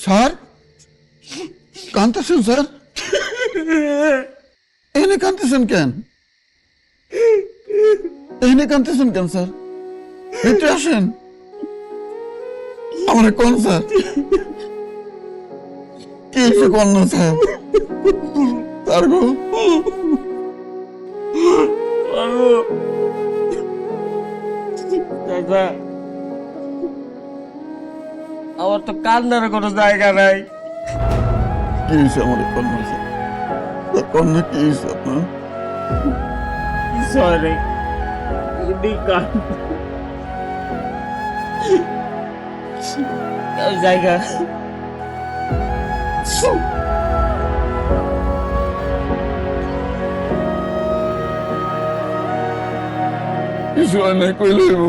Sir কাঁদতেছেন sir? এনে কাঁদতেছেন কেন? এনে কাঁদতেছেন কেন স্যার? ভিতরে আসেন, আমার কোন স্যার কি হয়েছে কোন না স্যার? স্যার গো দাদা, আমার তো কান্নার কোনো জায়গা নাই। কি হয়েছে আমার কন্যা স্যার? কন্যা কি হয়েছে আপনার? কিছু হয় নাই, এমনি জায়গা কিছু হয় নাই কই লইব?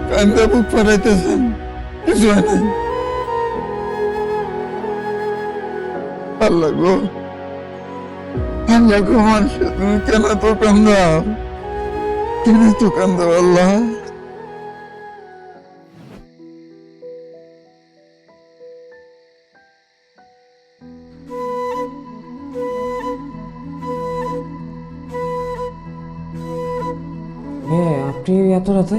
কান্দা বুক ফাটাইতেছেন, কিছু হয় নাই। আল্লাহ গো, আল্লাহ গো, মানুষ তুমি কেন তো কান্দাও? কেন তো কান্দাও আল্লাহ? হ্যাঁ, আপনি এত রাতে?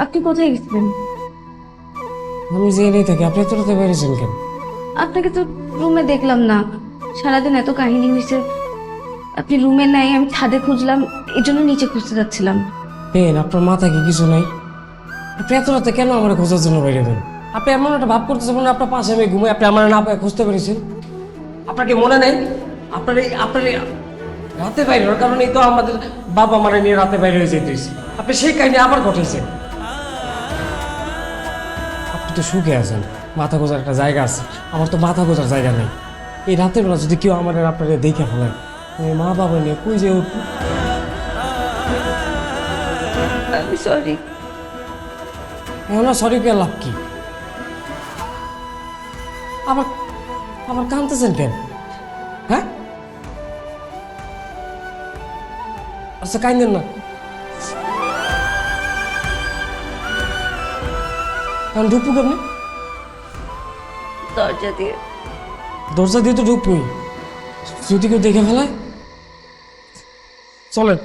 আপনি কোথায় গেছিলেন? আমি জেনেই থাকি, আপনি এত রাতে বেরিয়েছেন কেন? আপনাকে তো রুমে দেখলাম না, সারাদিন এত কাহিনী হয়েছে, আপনি রুমে নাই, আমি ছাদে খুঁজলাম, এই জন্য নিচে খুঁজতে যাচ্ছিলাম। পেন আপনার মাথায় কি কিছু নাই? আপনি এত রাতে কেন আমার খোঁজার জন্য বাইরে দেন? আপনি এমন একটা ভাব করতেছেন মনে হয় আপনার পাশে আমি ঘুমাই, আপনি আমার না পায়ে খুঁজতে পেরেছেন। আপনার কি মনে নেই আপনার এই রাতে বাইরে হওয়ার কারণেই তো আমাদের বাবা মারা নিয়ে রাতে বাইরে হয়ে যেতেছি। আপনি সেই কাহিনী আবার ঘটেছেন। আপনি তো সুখে আছেন, মাথা গোজার একটা জায়গা আছে, আমার তো মাথা গোজার জায়গা নেই। এই রাতের বেলা যদি কেউ আমার আপনারা দেখে ফেলেন, আমি মা বাবা নিয়ে কই যে উঠব? আমি সরি। এখন সরি কে লাভ কি? আবার আবার কাঁদতেছেন কেন? হ্যাঁ, আচ্ছা কাঁদেন না, এখন ঢুকবো কেমনি? দরজা দিয়ে। দরজা দিয়ে তো ঢুকবই, যদি কেউ দেখে ফেলায়। চলেন।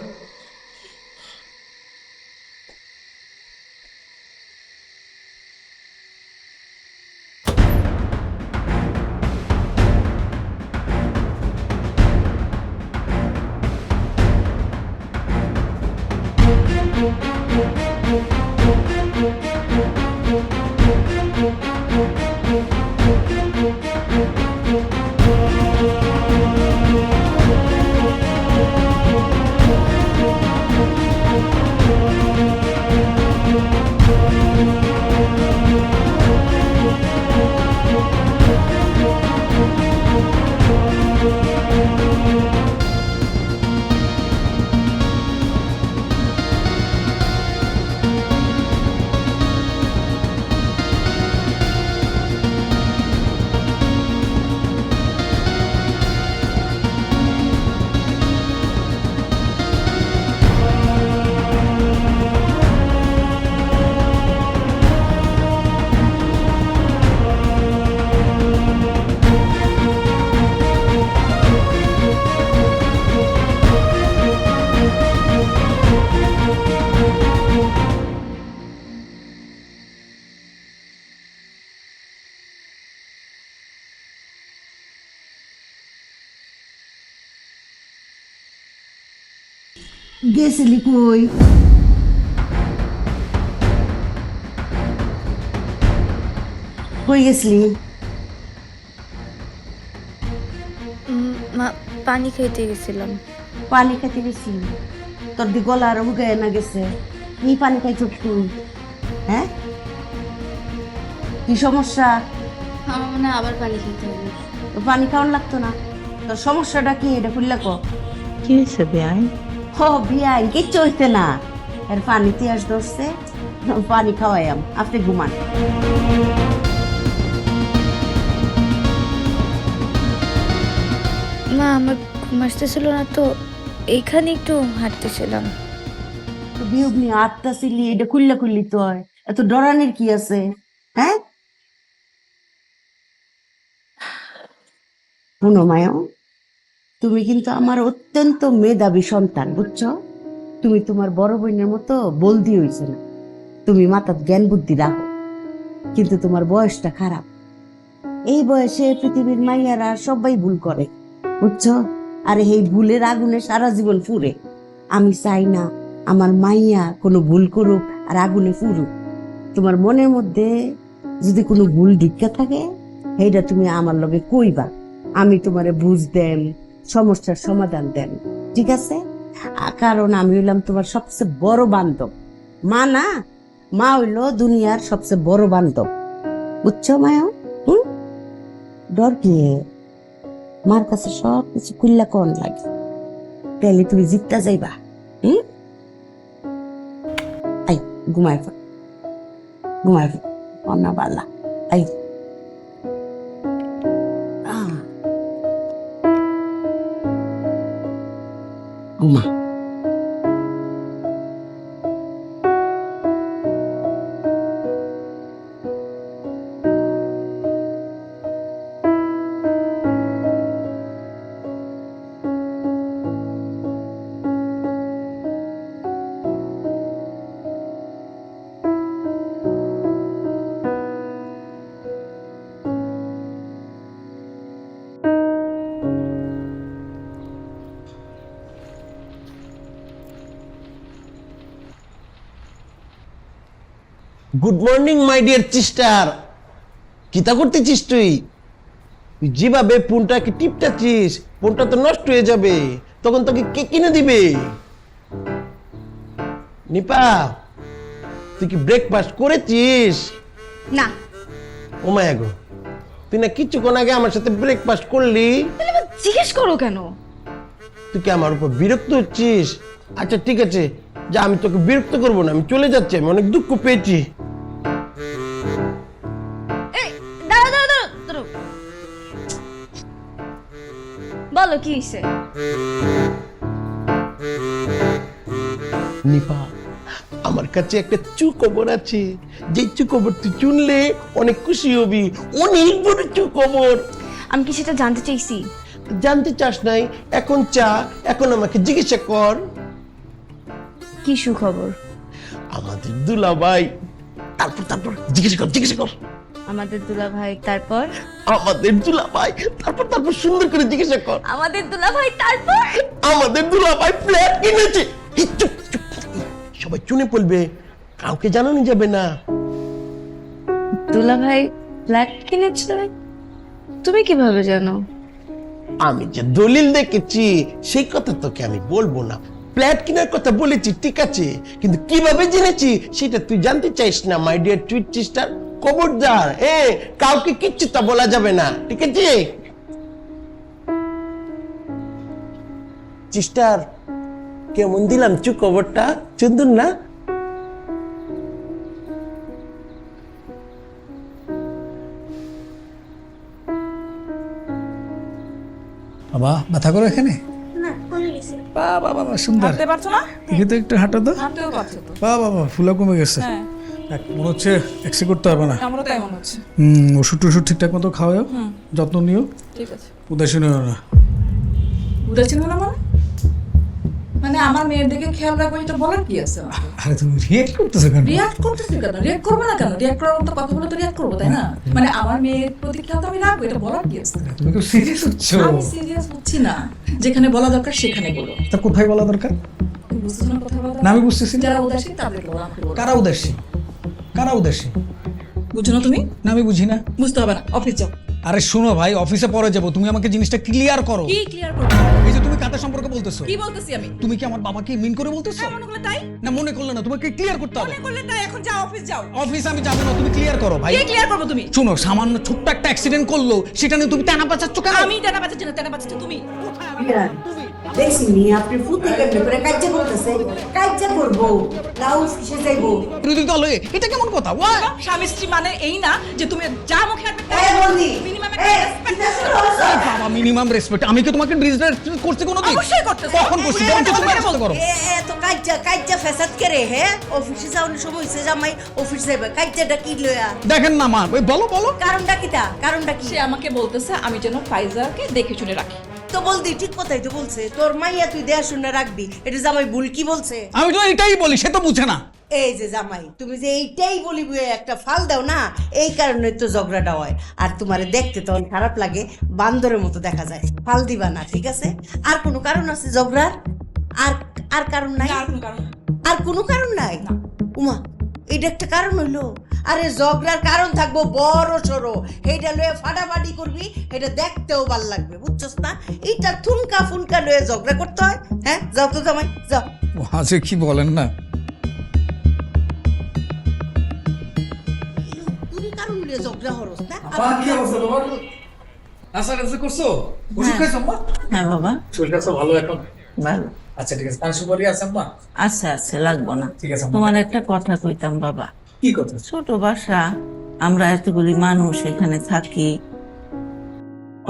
গেছিলি কই? কই গেছিলি? মা, পানি খাইতে গেছিলাম। পানি খাইতে গেছিলি? তোর দি গলা আর হুগায় না গেছে, কি পানি খাইছ তুই? হ্যাঁ, কি সমস্যা? আমার মনে হয় আবার পানি খেতে হবে। তোর পানি খাওয়ার লাগতো না? তোর সমস্যাটা কি এটা খুললে ক? কি হয়েছে বেআই? ও বিয়াই, কিচ্ছু হইতে না, এর পানি তিয়াস ধরছে, পানি খাওয়াইয়াম, আপনি ঘুমান। মা, আমার ঘুম ঘুম আসতেছিল না তো এইখানে একটু হাঁটতেছিলাম। তো বিয়োগ নিয়ে আটতাছিলি, এটা খুললা খুললি তো হয়, এত ডরানির কি আছে? হ্যাঁ, শুনো মায়া, তুমি কিন্তু আমার অত্যন্ত মেধাবী সন্তান, বুঝছো? তুমি তোমার বড় বোনের মতো বলদি হইছে না, তুমি মাথার জ্ঞান বুদ্ধি রাখো, কিন্তু তোমার বয়সটা খারাপ। এই বয়সে পৃথিবীর মাইয়ারা সবাই ভুল করে, বুঝছো? আর এই ভুলের আগুনে সারা জীবন পুড়ে। আমি চাই না আমার মাইয়া কোনো ভুল করুক আর আগুনে পুড়ুক। তোমার মনের মধ্যে যদি কোনো ভুল ঢুকে থাকে, সেইটা তুমি আমার লগে কইবা, আমি তোমারে বুঝ দেন, সমস্যার সমাধান দেন, ঠিক আছে? কারণ আমি হইলাম তোমার সবচেয়ে বড় বান্ধব। মা না, মা হইল দুনিয়ার সবচেয়ে বড় বান্ধব, বুঝছো মায়া? ডর কি? মার কাছে সব কিছু খুললা কোন লাগে, তাহলে তুমি জিততে যাইবা। আই ঘুমাই পড়, ঘুমাই পড়, অন্না বালা। আই ঘুমা। Good morning my dear sister. কিতা করতেছিস তুই? তুই যেভাবে ফোনটাকে টিপটাছিস, ফোনটা তো নষ্ট হয়ে যাবে, তখন তোকে কে কিনে দিবে? নিপা, তুই কি ব্রেকফাস্ট করেছিস? না। ও মায়া গো, তুই না কিছুক্ষণ আগে আমার সাথে ব্রেকফাস্ট করলি। জিজ্ঞেস করো কেন? তুই কি আমার উপর বিরক্ত হচ্ছিস? আচ্ছা ঠিক আছে, যা, আমি তোকে বিরক্ত করবো না, আমি চলে যাচ্ছি, আমি অনেক দুঃখ পেয়েছি। বলো কি হয়েছে? নিপা, আমার কাছে একটা চুখবর আছে, যে চুখবর তুই শুনলে অনেক খুশি হবি, অনেক বড় চুখবর। আমি কি সেটা জানতে চাইছি? জানতে চাস নাই? এখন চা, এখন আমাকে জিজ্ঞাসা কর। কি সুখবর? আমাদের দুলাভাই। তারপর তারপর জিজ্ঞাসা কর, জিজ্ঞাসা কর। আমাদের দুলাভাই তারপর? আমাদের দুলাভাই তারপর তারপর সুন্দর করে জিজ্ঞাসা কর। আমাদের দুলাভাই তারপর? আমাদের দুলাভাই ফ্ল্যাট কিনেছে। এই চুপ চুপ, সবাই শুনে পড়বে, কাউকে জানানো যাবে না। দুলাভাই ফ্ল্যাট কিনেছে? তুমি কিভাবে জানো? আমি যে দলিল দেখেছি সেই কথা তোকে আমি বলবো না। ফ্ল্যাট কেনার কথা বলেছি ঠিক আছে, কিন্তু কিভাবে জেনেছি সেটা তুই জানতে চাইস না মাই ডিয়ার টুইট সিস্টার। খবরদার, কাউকে কিচ্ছু তা বলা যাবে না, ঠিক আছে সিস্টার? কেমন দিলাম খবরটা? সুন্দর না? বাবা ব্যথা করো এখানে? বাবা বাবা সুন্দর। হাঁটতে পারছো না? দেখি তো একটু হাঁটো তো। হাঁটতেও পারছো তো। বাবা বাবা ফুলা কমে গেছে। হ্যাঁ, দেখ, মনে হচ্ছে এক্সরে করতে হবে না। আমারও তাই মনে হচ্ছে। ওষুধ টষুধ ঠিকঠাক মতো খাওয়াও, যত্ন নিও, ঠিক আছে। উদাসীন হও না। উদাসীন হলো মানে আমার মেয়ের দিকে খেয়াল রাখবো, এটা বলার কি আছে? আরে তুমি রিয়েক্ট করতেছো কেন? রিয়াক্ট করতেছি কেন? রিয়াক্ট করবো না কেন? রিয়াক্ট করার মতো কথা বলে তো রিয়াক্ট করবো, তাই না? মানে আমার মেয়ের প্রতি খেয়াল তো আমি রাখবো, এটা বলার কি আছে? তুমি খুব সিরিয়াস হচ্ছ। আমি সিরিয়াস হচ্ছি না, যেখানে বলা দরকার সেখানে বলো। তা কোথায় বলা দরকার? তুমি বুঝছো না কথা বলা? না আমি বুঝতেছি না। যারা উদাসীন তাদেরকে বলা, আমাকে বলো। কারা উদাসী? কারা উদাসী? বুঝছো না তুমি? না আমি বুঝি না। বুঝতে হবে না, অফিস যাও। আরে শোনো ভাই, অফিসে পরে যাবো, তুমি আমাকে জিনিসটা ক্লিয়ার করো। কি ক্লিয়ার করবো? এই যে তুমি কাদের সম্পর্কে বলতেছো? কি বলতেছি আমি? তুমি কি আমার বাবাকে মিন করে বলতেছো? হ্যাঁ, মনে করলে তাই, না মনে করলে না, তোমাকে ক্লিয়ার করতে হবে। মনে করলে তাই। এখন যাও, অফিস যাও। অফিস আমি যাবো না, তুমি ক্লিয়ার করো ভাই। কি ক্লিয়ার করবো তুমি? শোনো, সামান্য ছোট্ট একটা অ্যাক্সিডেন্ট করলো, সেটা নিয়ে তুমি টানা পাচাচ্ছ কেন? আমি টানা বাঁচাচ্ছি না, টানা বাঁচাচ্ছি তুমি। দেখছিনি আপনি ফুটে কেমনে করে কাজ্যা করতেছে? কাজ্যা করবো, লাউস কিসে যাইবো? বিরোধী দল হয়ে এটা কেমন কথা? স্বামী স্ত্রী মানে এই না যে তুমি যা মুখে আসবে এই বন্দি, মিনিমাম এই, কিতা শুরু হইছে? বাবা মিন মিনিমাম রেসপেক্ট। আমি কি তোমাকে ডিসরেসপেক্ট করছি কোনোদিন? অবশ্যই করতেছ। কখন করছি? বরং তো তুমি আসতে করো। তো কাজ্জা ফেসাদ করে হে অফিসে যাওয়ার সময় হইছে জামাই অফিস যাবে কাজ্জাটা কি লয়া দেখেন না মা, ওই বলো বলো। কারণটা কি তা কারণটা কি সে আমাকে বলতেছে আমি যেন ফাইজাকে দেখে শুনে রাখি। তো বলদি ঠিক কথাই তো বলছে তোর মাইয়া তুই দেয়া শুনে রাখবি এটা জামাই ভুল কি বলছে আমি তো এটাই বলি, সে তো বুঝে না। এই যে জামাই তুমি যে এইটাই বলিবি একটা ফাল দাও না এই কারণে তো ঝগড়াটা হয় আর তোমারে দেখতে তখন খারাপ লাগে বান্দরের মতো দেখা যায় ফাল দিবা না ঠিক আছে আর কোনো কারণ আছে ঝগড়ার আর আর কারণ নাই আর কোনো কারণ না। আর কোনো কারণ নাই উমা এটা একটা কারণ হইলো আরে ঝগড়ার কারণ থাকবো বড় সড়ো এইটা লয়ে ফাটাফাটি করবি এটা দেখতেও ভাল লাগবে বুঝছস না এইটা থুনকা ফুনকা লয়ে ঝগড়া করতে হয় হ্যাঁ যাও তো জামাই যাও আজকে কি বলেন না? তুমি কারণ লয়ে ঝগড়া হরস না কি অবস্থা তোমার? আচ্ছা করছো? ওষুধ খাইছো আম্মা? হ্যাঁ বাবা, শরীরটা তো ভালো এখন? ভালো। আচ্ছা ঠিক আছে, কান সুপারি আছে আম্মা? আচ্ছা আচ্ছা, লাগবো না। ঠিক আছে আম্মা। তোমার একটা কথা কইতাম বাবা। কি কথা? ছোট বাসা, আমরা এতগুলি মানুষ এখানে থাকি,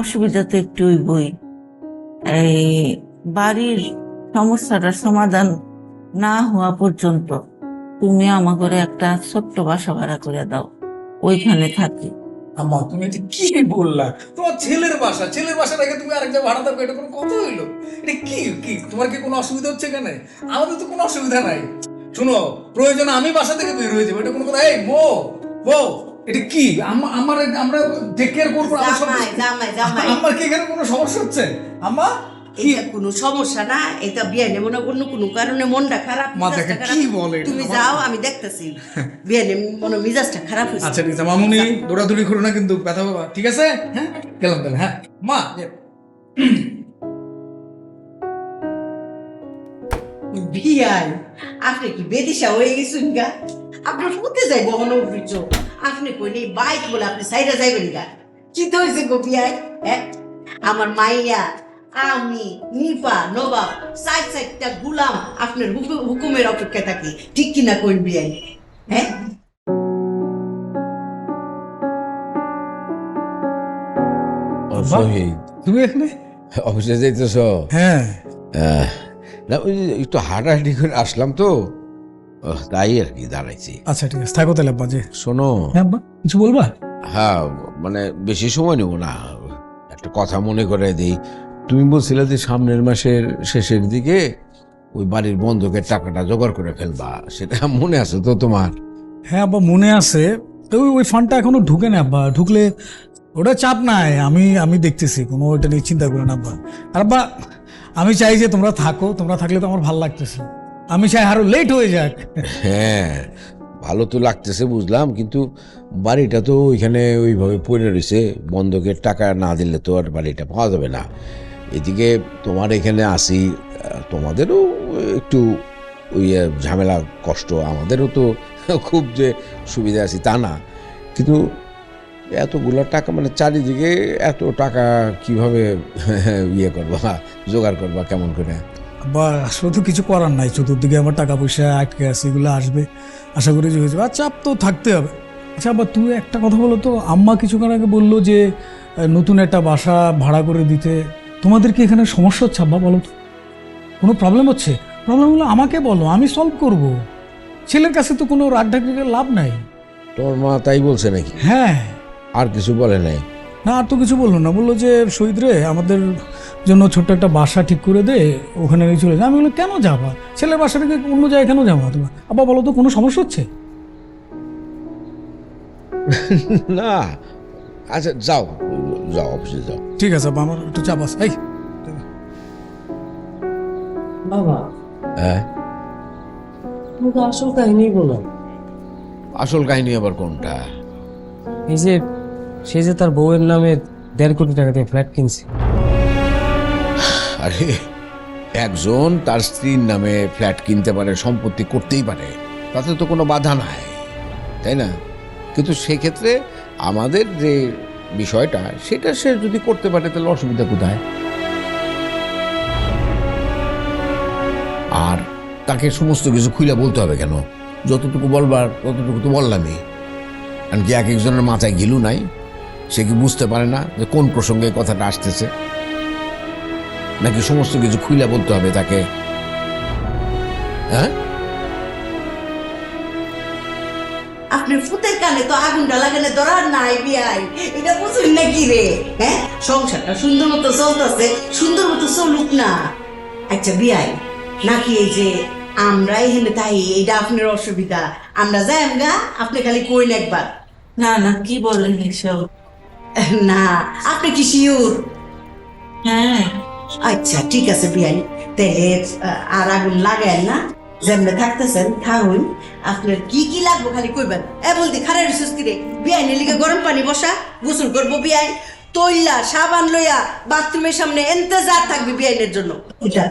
অসুবিধা তো একটুই বই। এই বাড়ির সমস্যাটার সমাধান না হওয়া পর্যন্ত তুমি আমাকে একটা ছোট্ট বাসা ভাড়া করে দাও, ওইখানে থাকি। আম্মা তুমি এটা কি বললা? তোমার ছেলের বাসা রেখে তুমি আরেক জায়গায় ভাড়া থাকবে, এটা কোনো কথা হইলো? এটা কি কি তোমার কি কোনো অসুবিধা হচ্ছে এখানে? আমাদের তো কোনো অসুবিধা নাই। শুনো, প্রয়োজনে আমি বাসা থেকে বের হয়ে যাবো, এটা কোনো কথা? এই মো এটা কি আমরা টেক কেয়ার করবো। জামাই জামাই জামাই আমার কি এখানে কোনো সমস্যা হচ্ছে আম্মা? এটা কোনো সমস্যা না, এটা বিয়ানে মনে অন্য কোনো কারণে মনটা খারাপ মা মেজাজটা দেখেন খারাপ। কি বলে এটা? তুমি যাও আমি দেখতেছি বিয়ানে মনে মেজাজটা খারাপ হয়েছে আচ্ছা ঠিক আছে মামুনি, দৌড়াদৌড়ি করো না কিন্তু, ব্যথা পাবা, ঠিক আছে? হ্যাঁ গেলাম তাহলে। হ্যাঁ মা বিয়াই আপনি কি বেদিশা হয়ে গেছেন গা? আপনার ফুটে যাইব অনবৃত আপনি কইলে বাইক বলে আপনি সাইডে যাইবেন গা? কি তো হয়েছে গো বিয়াই? হ্যাঁ আমার মাইয়া আমি নিপা নবাব সাইডটা গুলাম আপনার হুকুমের অপেক্ষায় থাকি, ঠিক কিনা কইন বিয়াই? হ্যাঁ তুমি এখানে অফিসে যাইতেছ? হ্যাঁ না ওই যে একটু হাঁটাহাঁটি করে আসলাম তো, তাই আর কি দাঁড়াইছি। আচ্ছা ঠিক আছে, থাকো তাহলে আব্বা। যে শোনো, হ্যাঁ আব্বা কিছু বলবা? হ্যাঁ মানে বেশি সময় নেব না, একটা কথা মনে করে দিই। তুমি বলছিলে যে সামনের মাসের শেষের দিকে ওই বাড়ির বন্ধকের টাকাটা জোগাড় করে ফেলবা, সেটা মনে আছে তো তোমার? হ্যাঁ আব্বা মনে আছে, তো ওই ফান্ডটা এখনো ঢুকে না আব্বা, ঢুকলে ওটা চাপ নাই, আমি দেখতেছি, কোনো ওইটা নিয়ে চিন্তা করে না আব্বা। আর আব্বা আমি চাই যে তোমরা থাকো, তোমরা থাকলে তো আমার ভালো লাগতেছে, আমি চাই আরো লেট হয়ে যাক। হ্যাঁ ভালো তো লাগতেছে বুঝলাম, কিন্তু বাড়িটা তো ওইখানে ওইভাবে পড়ে রয়েছে, বন্ধকের টাকা না দিলে তো আর বাড়িটা পাওয়া যাবে না। এদিকে তোমার এখানে আসি, তোমাদেরও একটু ওই ঝামেলা কষ্ট, আমাদেরও তো খুব যে সুবিধা আছি তা না, কিন্তু এতগুলো টাকা মানে চারিদিকে এত টাকা কিভাবে ইয়ে করবা, জোগাড় করবা কেমন করে? বা আসলে তো কিছু করার নাই, চতুর্দিকে আমার টাকা পয়সা আটকে আছে, এগুলো আসবে, আশা করি যে হয়ে যাবে। আর চাপ তো থাকতে হবে। আচ্ছা আবার তুমি একটা কথা বলো তো, আম্মা কিছুক্ষণ আগে বললো যে নতুন একটা বাসা ভাড়া করে দিতে, তোমাদের কি এখানে সমস্যা হচ্ছে আব্বা? বলো তো, কোনো প্রবলেম হচ্ছে? প্রবলেম হলো আমাকে বলো, আমি সলভ করব। ছেলের কাছে তো কোনো রাগ ঢাকির লাভ নাই। তোমার মা তাই বলছে নাকি? হ্যাঁ। আর কিছু বলে নাই? না আর তো কিছু বললো না, বললো যে শহীদ রে আমাদের জন্য ছোট্ট একটা বাসা ঠিক করে দে, ওখানে নিয়ে চলে যা। আমি বললাম কেন যাবা, ছেলের বাসা থেকে অন্য জায়গায় কেন যাবো তোমার? আব্বা বলো তো কোনো সমস্যা হচ্ছে? না আচ্ছা যাও যাও অফিসে যাও। ঠিক আছে আব্বা, আমার একটু চাপ আছে। এই বাবা হ্যাঁ তুমি তো আসল কাহিনী বলো। আসল কাহিনী আবার কোনটা? এই যে সে যে তার বউয়ের নামে 1.5 কোটি টাকা দিয়ে ফ্ল্যাট কিনছে। আরে একজন তার স্ত্রীর নামে ফ্ল্যাট কিনতে পারে, সম্পত্তি করতেই পারে, তাতে তো কোনো বাধা নাই, তাই না? কিন্তু সেক্ষেত্রে আমাদের যে বিষয়টা সেটা সে যদি করতে পারে তাহলে অসুবিধা কোথায়? আর তাকে সমস্ত কিছু খুলে বলতে হবে কেন? যতটুকু বলবার ততটুকু তো বললামই। এমনকি এক একজনের মাথায় গিলু নাই, সে কি বুঝতে পারে না যে কোন প্রসঙ্গে কথাটা আসতেছে? নাকি সমস্ত কিছু খুইলা বলতে হবে তাকে? হ্যাঁ, আপনার ফুতের কানে তো আগুনটা লাগালে দরার নাই বিয়াই, এটা বুঝুন না কি রে? হ্যাঁ, সংসারটা সুন্দর মতো চলতেছে, সুন্দর মতো চলুক না। আচ্ছা বিয়াই, নাকি এই যে আমরা এখানে তাই এইটা আপনার অসুবিধা, আমরা যাই গা, আপনি খালি কইন একবার। না না, কি বলেন এসব? না, আপনি কি শিওর? হ্যাঁ, আচ্ছা ঠিক আছে বিয়াই, তাহলে আর আগুন লাগায় না, যেমনে থাকতেছেন থাকুন। আপনার কি কি লাগবে খালি কইবেন। বলতে খারাপ সুস্কি রে বিয়াই, লিগে গরম পানি বসা, গোসল করবো বিয়াই, তৈলা সাবান লইয়া বাথরুমের সামনে ইন্তজার থাকবে বিয়াইনের জন্য। এটা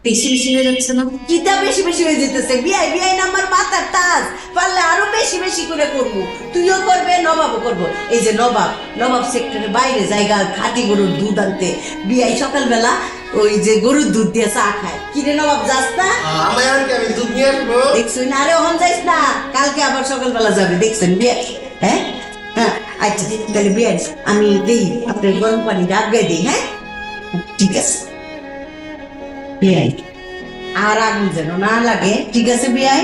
বেশি বেশি হয়ে যাচ্ছে না? কিতা বেশি বেশি হয়ে যেতেছে বিয়াই? বিয়াই না আমার মাথার তাজ, পারলে আরো বেশি বেশি করে করবো। তুইও করবে, নবাবও করবো। এই যে নবাব সেক্টরের বাইরে জায়গা খাঁটি গরুর দুধ আনতে বিয়াই সকালবেলা ওই যে গরুর দুধ দিয়ে চা খায়। কিরে নবাব, যাস না? দেখছুন, আরে ওখান যাইস না, কালকে আবার সকালবেলা যাবে, দেখছেন বিয়াই? হ্যাঁ হ্যাঁ, আচ্ছা তাহলে বিয়াই আমি দেই আপনার গরম পানি আগাই দিই। হ্যাঁ ঠিক আছে বিয়াই, আর আগুন যেন না লাগে, ঠিক আছে বিয়াই?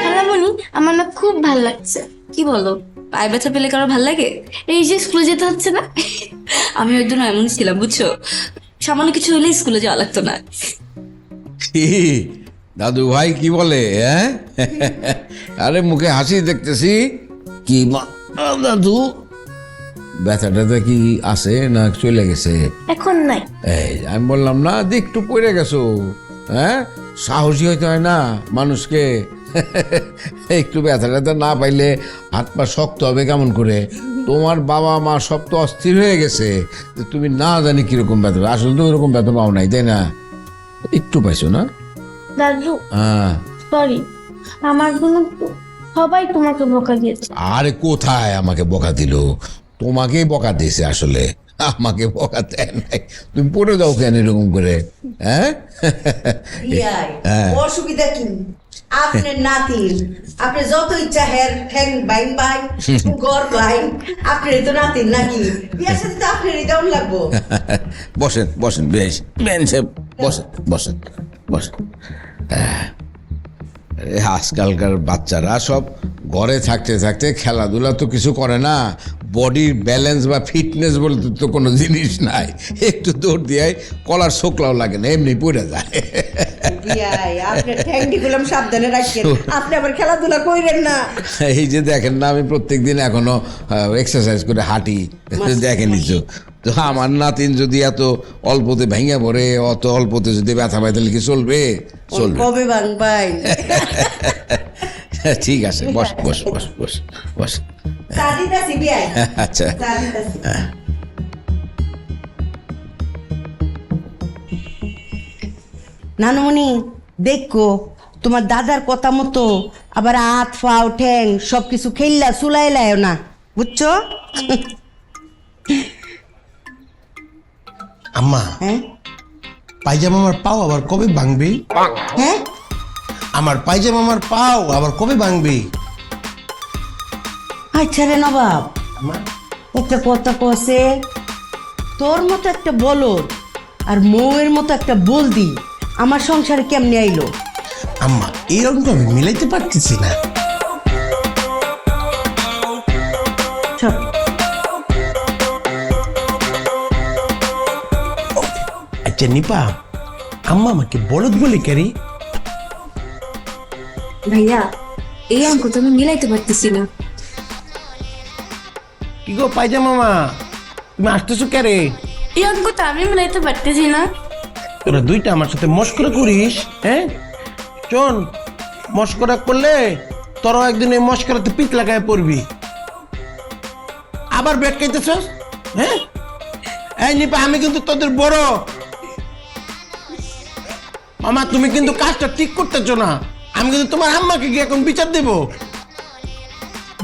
খালামণি, আমার না খুব ভাল লাগছে। কি বলো, পায়ে ব্যথা পেলে কারো ভাল লাগে? এই যে স্কুলে যেতে হচ্ছে না, আমি একদিন এমন ছিলাম বুঝছো, সামান্য কিছু হলে স্কুলে যাওয়া লাগতো না। কি দাদু ভাই কি বলে? হ্যাঁ, আরে মুখে হাসি দেখতেছি। কি দাদু, ব্যথাটা কি আছে না চলে গেছে? এখন নাই। এই আমি বললাম না যে একটু পড়ে গেছো। হ্যাঁ, সাহসী হইতে হয় না মানুষকে। একটু ব্যথা ট্যাথা না পাইলে হাত পা শক্ত হবে কেমন করে? তোমার বাবা মা সব তো অস্থির হয়ে গেছে, তুমি না জানি কিরকম ব্যথা। আসলে তো ওরকম ব্যথা পাও নাই, তাই না? একটু পাইছো না দাদু? হ্যাঁ, সরি, আমার জন্য সবাই তোমাকে বকা দিয়েছে। আরে কোথায় আমাকে বকা দিল? তোমাকেই বকা দিয়েছে আসলে, আমাকে বকা দেয় নাই। তুমি পড়ে যাও কেন এরকম করে? হ্যাঁ, বিয়াই, হ্যাঁ। অসুবিধা কি? আপনার নাতি, আপনি যত ইচ্ছা হের ঠ্যাং বাইন বাই গড় বাইন, আপনার তো নাতি নাকি? বিয়ার সাথে তো আপনারই দেওয়ান লাগবো। বসেন বসেন, বেশ বেঞ্চে বসেন বসেন বসেন। আজকালকার বাচ্চারা সব ঘরে থাকতে থাকতে খেলাধুলা তো কিছু করে না, বডির ব্যালেন্স বা ফিটনেস বলতে তো কোনো জিনিস নাই। একটু দৌড় দিয়ে কলার শোকলাও লাগে না, এমনি পড়ে যায়। বিয়াই, আপনার ঠ্যাংটি গুলাম সাবধানে রাখেন, আপনি আবার খেলাধুলা কইরেন না। এই যে দেখেন না, আমি প্রত্যেকদিন এখনো এক্সারসাইজ করে হাঁটি, দেখেনি তো আমার নাতিন যদি এত অল্পতে ভেঙে পড়ে, অত অল্পতে যদি ব্যথা পায় তাহলে কি চলবে? চলবে। কবে ভাঙ ভাই? ঠিক আছে, বস বস বস বস বস। সাদিদাসি বিয়াই, আচ্ছা, সাদিদাসি। নানুমণি দেখো, তোমার দাদার কথা মতো আবার হাত ফাও ঠ্যাং সবকিছু খেললা চুলাইলায় না, বুঝছো? আম্মা, হ্যাঁ পায়জামা আমার পাও আবার কবে ভাঙবে? হ্যাঁ, আমার পায়জামা আমার পাও আবার কবে ভাঙবে? আচ্ছা রে নবাব, একটা কথা কছে, তোর মতো একটা বলদ আর মৌয়ের মতো একটা বলদি আমার সংসারে কেমনে আইলো? আম্মা, এরকম তো আমি মিলাইতে পারতেছি না। সব আচ্ছা নিপা, আম্মা আমাকে বলদ বলে কেরি? ভাইয়া, এই অঙ্ক তো আমি মিলাইতে পারতেছি না। কি গো পায়জামা মা, তুমি আসতেছো কেরে? এই অঙ্ক তো আমি মিলাইতে পারতেছি না। তোরা দুইটা আমার সাথে মস্করা করিস? হ্যাঁ শোন, মস্করা করলে তোরাও একদিন এই মস্করাতে পিক লাগায় পড়বি। আবার ব্যাট খাইতেছস? হ্যাঁ, এই নিপা, আমি কিন্তু তোদের বড় মামা, তুমি কিন্তু কাজটা ঠিক করতেছো না। আমি কিন্তু তোমার আম্মাকে গিয়ে এখন বিচার দেব।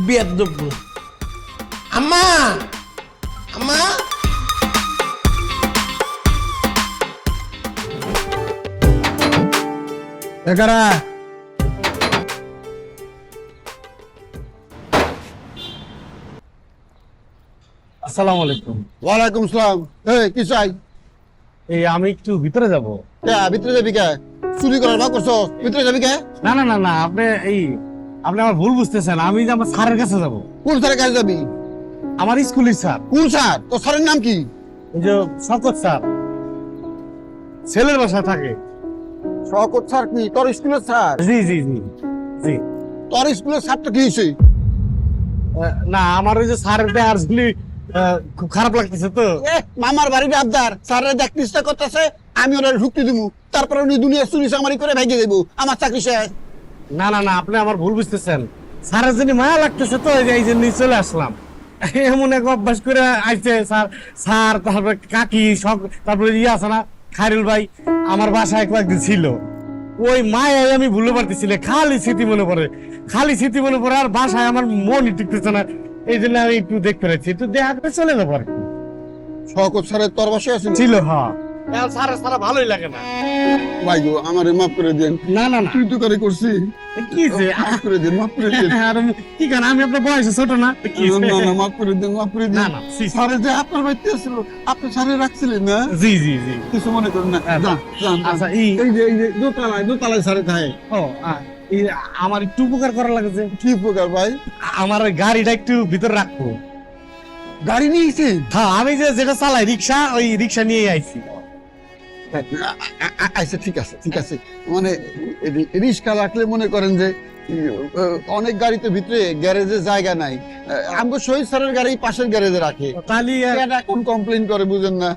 বিয়ার দেব। আম্মা, আম্মা, একারা আসসালামু আলাইকুম। ওয়ালাইকুম সালাম। কি চাই? এই আমি একটু ভিতরে যাব। ভিতরে যাবি কে? চুরি করার ভাব করছো, ভিতরে যাবি কে? না না না না, আপনি আমার ভুল বুঝতেছেন। আমি যে আমার স্যারের কাছে যাব। কোন স্যারের কাছে যাবি? আমার স্কুলের স্যার। কোন স্যার? তোর স্যারের নাম কি? এই যে শকত স্যার, ছেলের বাসা থাকে। শকত স্যার কি তোর স্কুলের স্যার? জি জি জি জি। তোর স্কুলের স্যারটা কি হয়েছে? না, আমার ওই যে স্যারের দেহার খুব খারাপ লাগতেছে তো। মামার বাড়ির আবদার স্যারের দেখ চেষ্টা করতেছে, আমি ওরা ঢুকতে দিব, তারপরে উনি দুনিয়া চুরি চামারি করে ভেঙে দেবো, আমার চাকরি শেষ। না না না, আপনি আমার ভুল বুঝতেছেন। স্যারের জন্য মায়া লাগতেছে তো, এই জন্যই চলে আসলাম। এমন এক অভ্যাস করে আইছে স্যার। স্যার তারপরে কাকি সব, তারপরে আছে না খায়রুল ভাই, আমার বাসায় কয়েকদিন ছিল। ওই মায়াই আমি ভুলে পারতেছিল, খালি স্মৃতি মনে পড়ে, খালি স্মৃতি মনে পড়ে। আর বাসায় আমার মনই টিকতেছে না, এই জন্য আমি একটু দেখতে পাচ্ছি, একটু দেখা করে চলে যাবো আর কি। শকত স্যারের তোর বাসায় আছে? ছিল, হ্যাঁ। স্যার সারা ভালোই লাগে না। ভাই গো, আমারে মাফ করে দেন। না না না, তুই তো করে করছি, কি যে মাফ করে দেন, মাফ করে দেন। কি কেন, আমি আপনার বয়সে ছোট না? না না, মাফ করে দেন, মাফ করে না দেন। না, স্যারে যে আপনার বাড়িতে ছিল, আপনি স্যারে রাখছিলেন না? জি জি জি। কিছু মনে করেন না, যান যান। আচ্ছা, এই যে দোতলায় স্যারে থাকে। ও এই আমার একটু উপকার করা লাগছে। কি প্রকার ভাই? আমার ওই গাড়িটা একটু ভিতরে রাখবো। গাড়ি নিয়েছেন? হ্যাঁ, আমি যেটা চালাই রিক্সা, ওই রিক্সা নিয়ে আইছি। আচ্ছা, ঠিক আছে ঠিক আছে। মানে রিক্সা রাখলে মনে করেন যে অনেক গাড়িতে ভিতরে গ্যারেজে জায়গা নাই। আমরা শহীদ স্যারের গাড়ি পাশের গ্যারেজে রাখে, তাহলে এখন কমপ্লেন করে, বুঝেন না?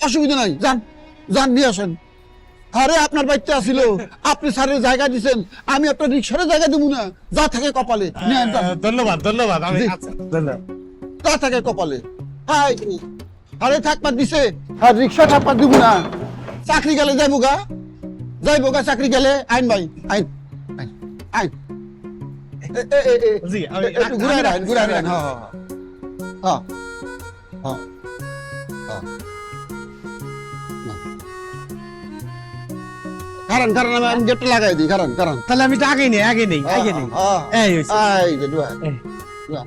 অসুবিধা নাই, যান যান নিয়ে আসেন। আরে আপনার বাড়িতে আসিল, আপনি স্যারের জায়গা দিচ্ছেন, আমি আপনার রিক্সার জায়গা দেবো না? যা থাকে কপালে নিয়ে আন, যান। ধন্যবাদ ধন্যবাদ। আমি জি। আচ্ছা, ধন্যবাদ। তা থাকে কপালে। হাই, আরে থাকপাত দিছে, আর রিক্সা থাকপাত দিব না। চাকরি গেলে যাইবো গা, চাকরি গেলে। আইন ভাই, আইন আইন আইন। জি, আমি একটু ঘুরাই রাখেন, ঘুরাই রাখেন। হ্যাঁ হ্যাঁ হ্যাঁ। কারণ কারণ আমি গেটটা লাগাই দিই, কারণ কারণ। তাহলে আমি তো আগে নেই আগে নেই। এই হইছে। এই যে দুয়া, দুয়া।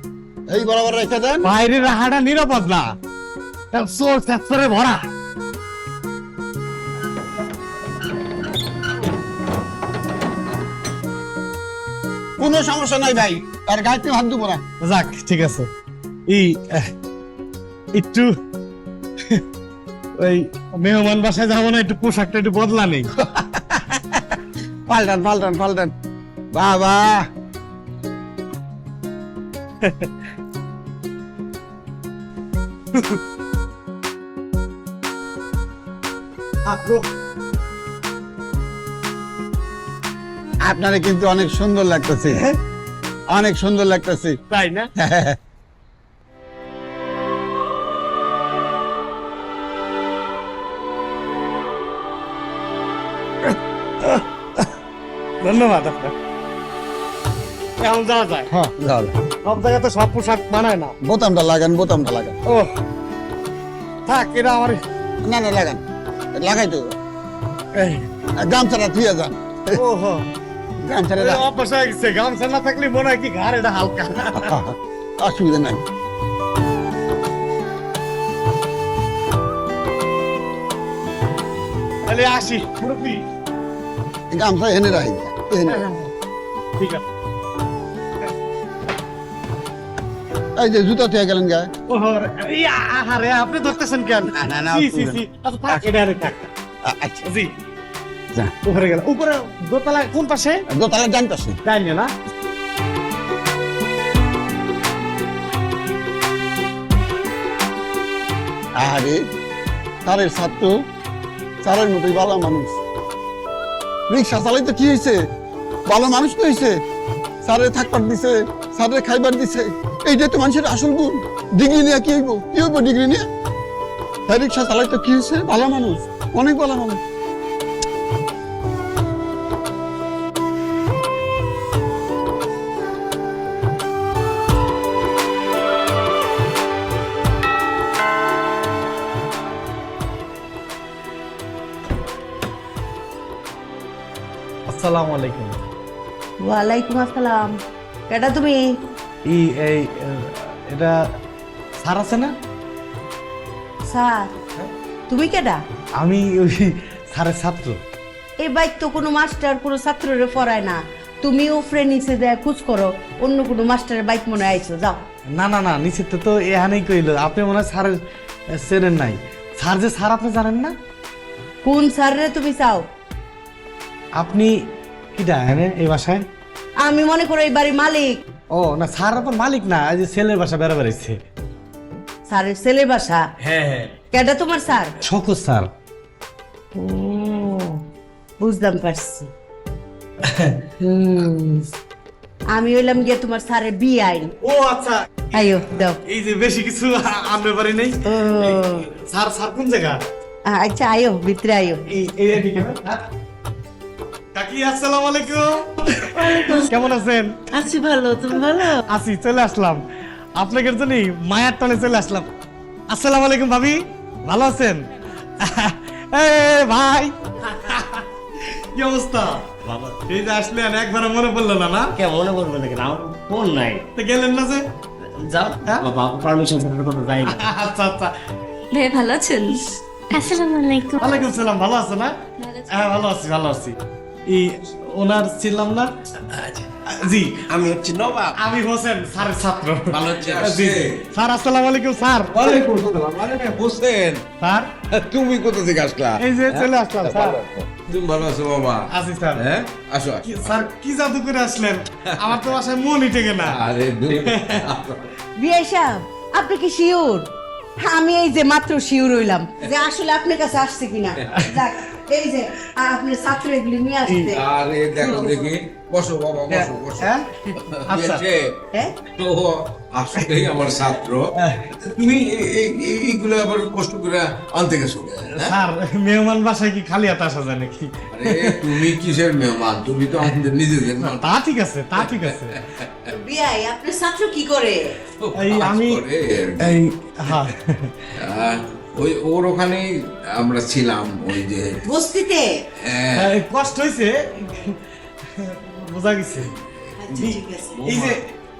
এই বরাবর রেখে দেন। বাইরের রাহাটা নিরাপদ না, চোর চাঁচরে ভরা। কোনো সমস্যা নাই ভাই, আর গাড়িতে হাত দেবো না। যাক, ঠিক আছে। একটু ওই মেহমান বাসায় যাবো না, একটু পোশাকটা একটু বদলা নেই। পাল্টান পাল্টান পাল্টান। বাবা, আপনারে কিন্তু অনেক সুন্দর লাগতেছে, অনেক সুন্দর লাগতেছে। তাই না? ধন্যবাদ আপনার। এখন যাওয়া যায়? হ্যাঁ, যাও। সব জায়গায় তো সব পোশাক মানায় না। বোতামটা লাগান, বোতামটা লাগান। ও থাক, এটা আমার না না, লাগান, লাগাই তো। এই, গামছাটা থুয়ে যান, ওহো, গামছাটা এই অভ্যাস হয়ে গেছে। গামছা না থাকলে মনে হয় কি ঘাড় এটা হালকা। অসুবিধা নাই। তাহলে আসি মুরব্বি। গামছা এনে রাখি, এনে। ঠিক আছে। এই যে জুতা থুয়ে গেলেন গায়ে। ওহো, আহারে, আপনি ধরতেছেন কেন? না, না, না, জি, জি, অসুবিধা জি। আচ্ছা, থাক, এটা আরে থাক। আচ্ছা, জি, যা। উপরে গেল। উপরে দোতলা কোন পাশে? দোতলা জানতেছি। তাই না? আরে স্যারের ছাত্র, স্যারের মতোই ভালো মানুষ। রিক্সা চালাইতে কি হয়েছে? ভালো মানুষ তো হয়েছে। স্যারের থাকবার দিছে, স্যারের খাইবার দিছে, এইটাই তো মানুষের আসল গুণ। ডিগ্রি নিয়ে কি হইব? কি হইব ডিগ্রি নিয়ে? রিক্সা চালাইতে কি হয়েছে? ভালো মানুষ, অনেক ভালো মানুষ। আসসালামু আলাইকুম। ওয়ালাইকুম আসসালাম। কেডা তুমি? এই এটা স্যার আছে না? স্যার তুমি কেডা? আমি ওই স্যারের ছাত্র। এই বাইক তো কোনো মাস্টার কোনো ছাত্ররে পড়ায় না। তুমি উপরে নিচে দেয় খোঁজ করো, অন্য কোনো মাস্টারের বাইক মনে আইছো, যাও। না না না, নিচে তো এখানেই কইল। আপনি মনে হয় স্যারের চেনেন নাই। স্যার যে স্যার আপনি জানেন না? কোন স্যার রে তুমি চাও? আপনি কিটা এনে এই বাসায়? আমি মনে করো এই বাড়ির মালিক। ও না, স্যার আপনার মালিক না, এই যে ছেলের বাসা বেড়া বেড়াইছে। স্যারের ছেলে বাসা? হ্যাঁ। কেডা তোমার স্যার? শকত স্যার। ও বুঝলাম পারছি। আমি হইলাম গিয়ে তোমার স্যারের বিআই। ও আচ্ছা, আইও দাও। এই যে বেশি কিছু আনতে পারি নাই। স্যার স্যার কোন জায়গা? আচ্ছা আইও, ভিতরে আইও। এই এদিকে না? কাকি আসসালামু আলাইকুম। কেমন আছেন? আছি ভালো, তুমি ভালো? আছি, চলে আসলাম আপনাদের জন্য, মায়ার টানে চলে আসলাম। আসসালামু আলাইকুম ভাবি, ভালো আছেন? ভাই কি অবস্থা? এই যে আসলেন, একবার মনে পড়লো না? না কে মনে করবে না কেন? আমার ফোন নাই। তো গেলেন না যে? যাও বাবা, পারমিশন ছাড়া কোনো যাই না। আচ্ছা আচ্ছা। ভাই ভালো আছেন? আসসালামু আলাইকুম। ওয়ালাইকুম সালাম, ভালো আছে না? হ্যাঁ ভালো আছি, ভালো আছি। এই ওনার ছিলাম না? জি, আমি হচ্ছি নবাব। আমি হোসেন, স্যারের ছাত্র। ভালো হচ্ছে জি স্যার, আসসালামু আলাইকুম স্যার। ওয়ালাইকুম আসসালাম। আরে হোসেন, স্যার তুমি কোথা থেকে আসলা? এই যে চলে আসলাম স্যার। তুমি ভালো আছো বাবা? আছি স্যার। হ্যাঁ, আসো আসো। স্যার কি জাদু করে আসলেন? আমার তো বাসায় মনই টেকে না। আরে দূর। বিআই সাহেব, আপনি কি শিওর? আমি এই যে মাত্র শিওর হইলাম যে আসলে আপনার কাছে আসছে কিনা। যাক, এই যে আপনি ছাত্র এগুলি নিয়ে আসছে। আরে দেখো দেখি, বসো বাবা, বসো বসো। হ্যাঁ আচ্ছা। হ্যাঁ তো আসলেই আমার ছাত্র। তুমি এইগুলো আবার কষ্ট করে আনতে গেছো? স্যার মেহমান বাসায় কি খালি হাতে আসা যায় নাকি? আরে তুমি কিসের মেহমান? তুমি তো আমাদের নিজেদের মানুষ। তা ঠিক আছে, তা ঠিক আছে। বিআই, আপনার ছাত্র কি করে? এই আমি করে। এই হ্যাঁ, ওই ওর ওখানেই আমরা ছিলাম, ওই যে বস্তিতে? কষ্ট হয়েছে, বোঝা গেছে। আচ্ছা ঠিক আছে। এই যে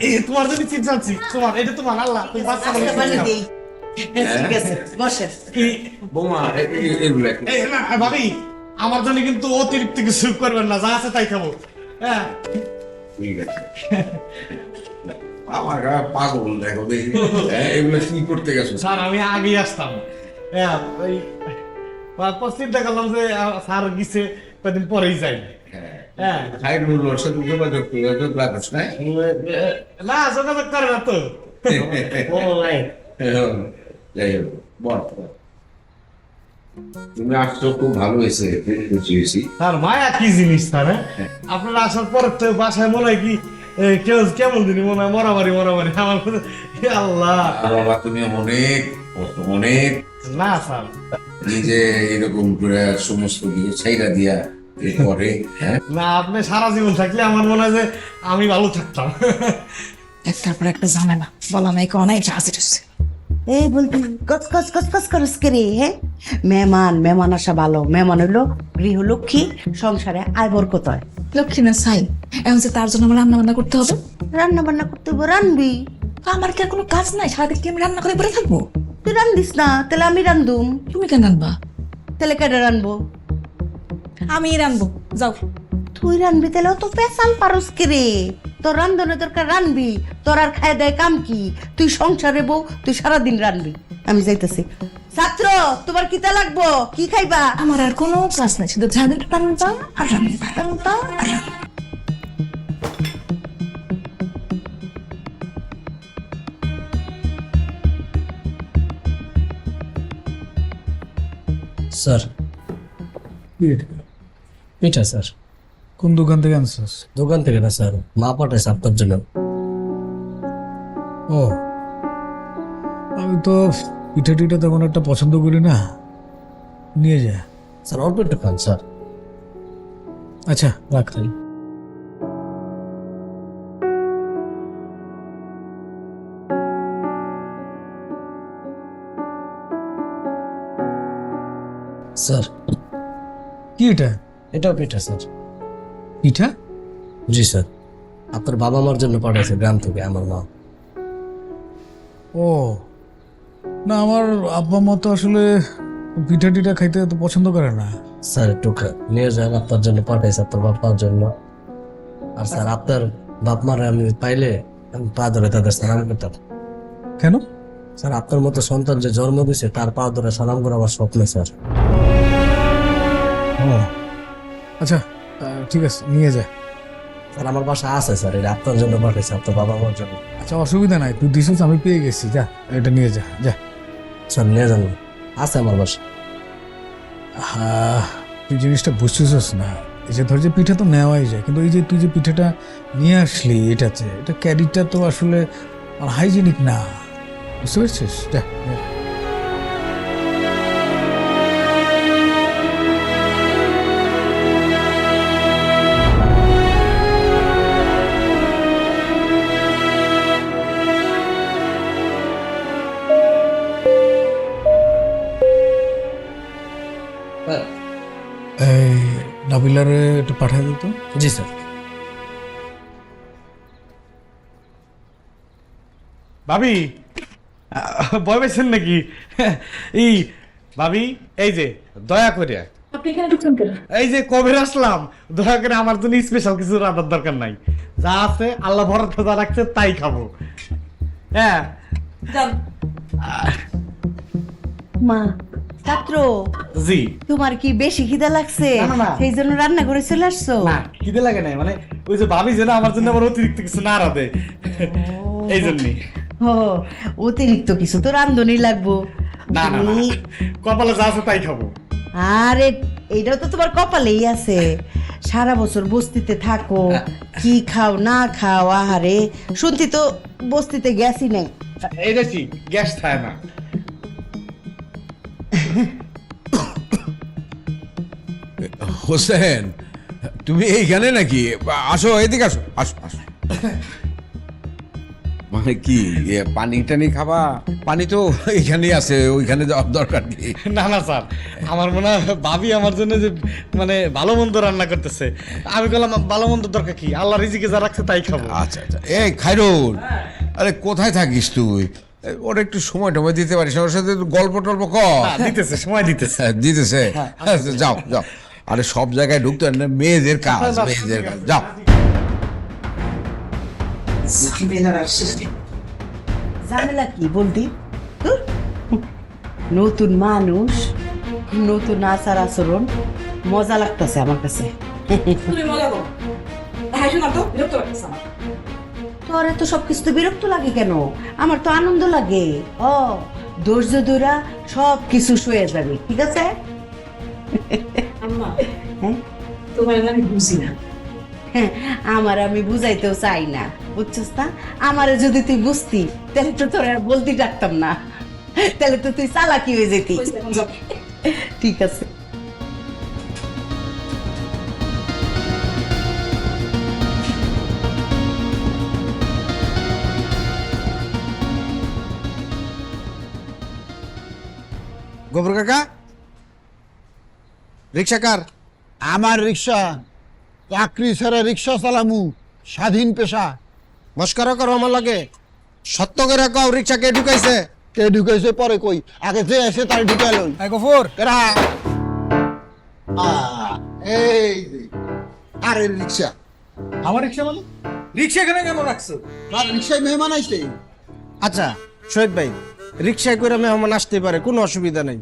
এই তোমার যদি চিন্তা আছি, তোমার এটা তোমার আল্লাহ, তুমি বাচ্চা নাস্তা মানুষ। বানিয়ে দেই। ঠিক আছে, বসেন। বোমা এগুলো একটু। এই না ভাবি, আমার জন্য কিন্তু অতিরিক্ত কিছু করবেন না, যা আছে তাই খাবো। হ্যাঁ ঠিক আছে। আমার পাগল দেখো দেখি, এগুলো কি করতে গেছো? স্যার আমি আগেই আসতাম। হ্যাঁ ওই চিন্তা করলাম যে স্যার গেছে কদিন পরেই যাই। হ্যাঁ খাইরুল ওর সাথে যোগাযোগ রাখছ না? না, যোগাযোগ করে না তো। ফোন নাই। যাই হোক, বল। তুমি আসছো, খুব ভালো হয়েছে, খুশি হয়েছি। স্যার মায়া কি জিনিস স্যার? হ্যাঁ? আপনারা আসার পরে তো বাসায় মনে হয় কি কেউ কেমন দিনই মনে হয় মরামারি মরামারি। আমার কথা, হে আল্লাহ। আর বাবা তুমি অনেক অনেক না স্যার, নিজে এরকম করে সমস্ত কিছু ছাইরা দিয়া করে। হ্যাঁ, না আপনি সারা জীবন থাকলে আমার মনে হয় যে আমি ভালো থাকতাম। একটার পর একটা ঝামেলা, বলা নাই কো নাই, হাসি ঠুসি। এই বলবি কস করস করে, হ্যাঁ? মেহমান আসা ভালো। মেহমান হইলো গৃহলক্ষ্মী, সংসারে আয় বরকত হয়। লক্ষ্মী না সাই, এখন যে তার জন্য আমার রান্না বান্না করতে হবে। রান্না বান্না করতে হবে, রানবি। তো আমার কি আর কোনো কাজ নাই? সারাদিন কি আমি রান্না করে পড়ে থাকবো? তুই রান্দিস না, তাহলে আমি রান্ধুম। তুমি কেন রান্নবা? তাহলে কেটে রানবো? আমি রানবো, যাও। তুই রানবি, তাহলে তো পেশাল পারস রে। তোর রান্ধনের দরকার, রানবি। তোর আর খায় দেয় কাম কি? তুই সংসারে বউ, তুই সারাদিন রানবি। আমি যাইতেছি। ছাত্র, তোমার কিতা লাগবো? কি খাইবা? আমার আর কোনো কাজ নাই, শুধু ঝাড়িটা টানতা আর রান্না টানতা আর রান্না। স্যার পিঠা স্যার। কোন দোকান থেকে আনছিস? দোকান থেকে না স্যার, মা পাঠাইছে আপনার জন্য। ও, আমি তো পিঠা টিঠা তেমন একটা পছন্দ করি না, নিয়ে যা। স্যার অল্প একটু খান স্যার। আচ্ছা রাখ। স্যার কি এটা? এটাও পিঠা স্যার। পিঠা? জি স্যার, আপনার বাবা মার জন্য পাঠাইছে গ্রাম থেকে আমার মা। ও না, আমার আব্বা মা তো আসলে পিঠা টিঠা খাইতে তো পছন্দ করে না। স্যার একটু নিয়ে যান, আপনার জন্য পাঠাইছে, আপনার বাপ মার জন্য। আর স্যার আপনার বাপ মারে আমি পাইলে আমি পা ধরে তাদের সালাম করতাম। কেন? স্যার আপনার মতো সন্তান যে জন্ম দিয়েছে তার পা ধরে সালাম করা আমার স্বপ্ন স্যার। ও আচ্ছা, ঠিক আছে, নিয়ে যা। স্যার আমার বাসা আছে স্যার, এটা আপনার জন্য পাঠাইছে, আপনার বাবা মার জন্য। আচ্ছা অসুবিধা নাই, তুই দিছিস, আমি পেয়ে গেছি, যা এটা নিয়ে যা যা। স্যার নিয়ে যান, আছে আমার বাসা। তুই জিনিসটা বুঝতেছিস না, এই যে ধর যে পিঠা তো নেওয়াই যায়, কিন্তু এই যে তুই যে পিঠাটা নিয়ে আসলি এটাতে, এটা ক্যারিটা তো আসলে হাইজেনিক না, বুঝতে পারছিস? যা নে। এই নাবিলারে একটু পাঠিয়ে দিত। জি স্যার। ভাবি ভয় পেয়েছেন নাকি? এই ভাবি, এই যে দয়া করে আপনি এখানে ঢুকছেন কেন? এই যে কবে আসলাম, দয়া করে আমার জন্য স্পেশাল কিছু রান্নার দরকার নাই, যা আছে আল্লাহ ভরত যা রাখছে তাই খাবো। হ্যাঁ যান। মা, ছাত্র, জি। তোমার কি বেশি খিদা লাগছে? না, না, না। সেই জন্য রান্না করে চলে আসছো? না খিদে লাগে নাই, মানে ওই যে ভাবি যে না আমার জন্য আবার অতিরিক্ত কিছু না রাধে, এই জন্যই। ও, অতিরিক্ত কিছু তো রান্ধনি লাগবো। না না না, তুমি- কপালে যা আছে তাই খাবো। আরে এইটাও তো তোমার কপালেই আছে। সারা বছর বস্তিতে থাকো, কি খাও না খাও, আহারে শুনছি তো বস্তিতে গ্যাসই নেই। এইটা কি গ্যাস খায় না? হোসেন, তুমি এইখানে নাকি? আসো, এদিকে আসো, আসো আসো। মানে কি পানি টানি খাবা? পানি তো এইখানেই আছে, ওইখানে যাওয়ার দরকার নেই। না না স্যার, আমার মনে হয় ভাবি আমার জন্য যে মানে ভালো মন্দ রান্না করতেছে, আমি বললাম ভালো মন্দ দরকার কি, আল্লাহ রিজিকে যা রাখছে তাই খাবো। আচ্ছা আচ্ছা, এই খাইরুল, আরে কোথায় থাকিস তুই? ওর একটু সময় টময় দিতে পারিস, ওর সাথে একটু গল্প টল্প কর। দিতেছে, সময় দিতেছে। দিতেছে, আচ্ছা, যাও যাও। আরে সব জায়গায় ঢুকতে হয় না, মেয়েদের কাজ, মেয়েদের কাজ, যাও। ঝামেলা কি বলতি? ধুর, নতুন মানুষ, নতুন আচার আচরণ, মজা লাগতেছে আমার কাছে। তুমি মজা করো। হ্যাঁ শোনা তো, বিরক্ত লাগতেছে আমার। তোর তো সবকিছু তো বিরক্ত লাগে কেন? আমার তো আনন্দ লাগে। ও, ধৈর্য ধরা সব কিছু সয়ে যাবে, ঠিক আছে? আম্মা, হ্যাঁ, তোমার আমি বুঝি না। হ্যাঁ, আমার আমি বুঝাইতেও চাই না, বুঝছিস না? আমারে যদি তুই বুঝতি তাহলে তো তোর আর বলতে ডাকতাম না, তাহলে তো তুই চালাকি হয়ে যেতি। এখন যাও। ঠিক আছে। গোবর কাকা, রিক্সা কার? আমার রিক্সা। চাকরি ছেড়ে রিক্সা চালামু, স্বাধীন পেশা। মস্কারা করো আমার লাগে। সত্য করে কও, রিক্সা কে ঢুকাইছে? কে ঢুকাইছে পরে কই, আগে যে এসে তার ঢুকাইল। গফর, কেরা? এই যে আরে রিক্সা। আমার রিক্সা মানে? রিক্সা এখানে কেন রাখছো? আর রিক্সায় মেহমান আইছে। আচ্ছা শহীদ ভাই, রিক্সায় করে মেহমান আসতে পারে, কোনো অসুবিধা নেই।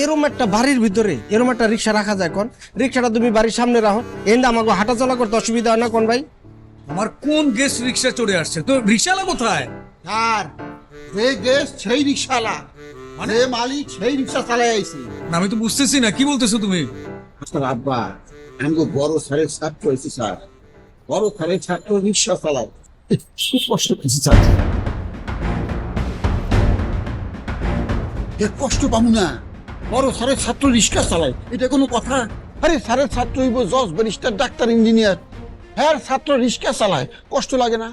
এরম একটা বাড়ির ভিতরে এরম একটা রিক্সা রাখা যায় কোন? রিক্সাটা তুমি বাড়ির সামনে রাখো, এন্দা আমাকে হাঁটা চলা করতে অসুবিধা হয় না কোন ভাই? আমার কোন গেস্ট রিক্সা চড়ে আসছে? তো রিক্সাওয়ালা কোথায়? আর যে গেস্ট সেই রিক্সাওয়ালা, মানে মালিক সেই রিক্সা চালাই আইছে। না আমি তো বুঝতেছি না, কি বলতেছো তুমি? আব্বা, আমি বড় স্যারের ছাত্র হয়েছি স্যার। বড় স্যারের ছাত্র রিক্সা চালায়, খুব কষ্ট পেয়েছি স্যার। কষ্ট পাবো না, বড় স্যারের ছাত্র রিক্সা চালায়, এটা কোনো কথা? আরে স্যারের ছাত্র হইব জজ, ব্যারিস্টার, ডাক্তার, ইঞ্জিনিয়ার, হ্যাঁ ছাত্র রিক্সা চালায়, কষ্ট লাগে না?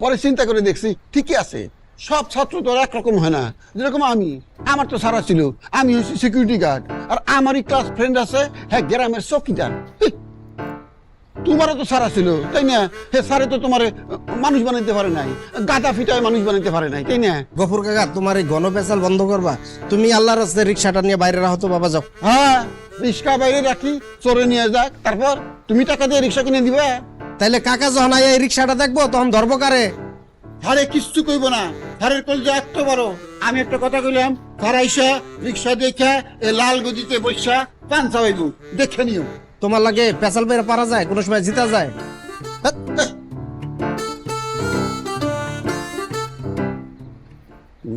পরে চিন্তা করে দেখছি ঠিকই আছে, সব ছাত্র তো আর একরকম হয় না। যেরকম আমি, আমার তো সারা ছিল, আমি হচ্ছি সিকিউরিটি গার্ড, আর আমারই ক্লাস ফ্রেন্ড আছে, হ্যাঁ গ্রামের চৌকিদার। তোমারও তো সারা ছিল তাই না? হে সারে তো তোমার মানুষ বানাইতে পারে নাই, গাদা ফিটায় মানুষ বানাইতে পারে নাই, তাই না? গফুর কাকা তোমার এই গণপেশাল বন্ধ করবা। তুমি আল্লাহর রাস্তায় রিক্সাটা নিয়ে বাইরে রাখো তো বাবা, যাও। হ্যাঁ, রিক্সা বাইরে রাখি, চোরে নিয়ে যাক, তারপর তুমি টাকা দিয়ে রিক্সা কিনে দিবে। তাইলে কাকা যখন এই রিক্সাটা দেখবো তখন ধরবো কারে? আরে কিচ্ছু কইব না, হারের কলজা একটা বড়। আমি একটা কথা কইলাম, হারাইসা রিক্সা দেখে এ লাল গদিতে বসা পান চাইব, দেখে নিও। তোমার লাগে পেশাল বের পারা যায়, কোনো সময় জিতা যায়।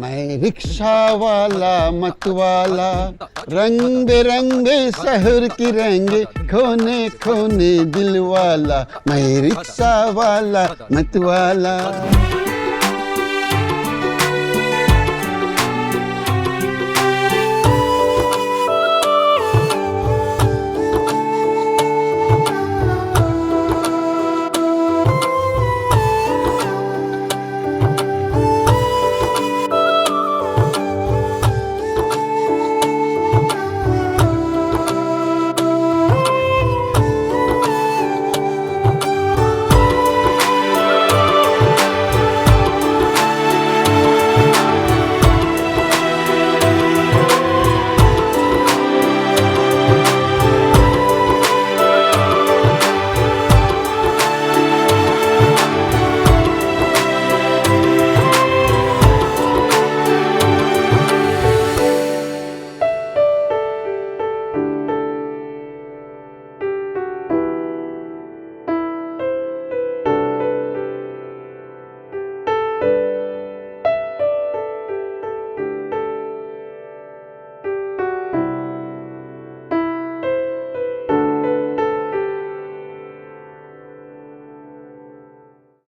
मैं रिक्शा वाला मतवाला, रंग बिरंगे शहर की रंगे, खोने खोने दिल वाला, मैं रिक्शा वाला मतवाला।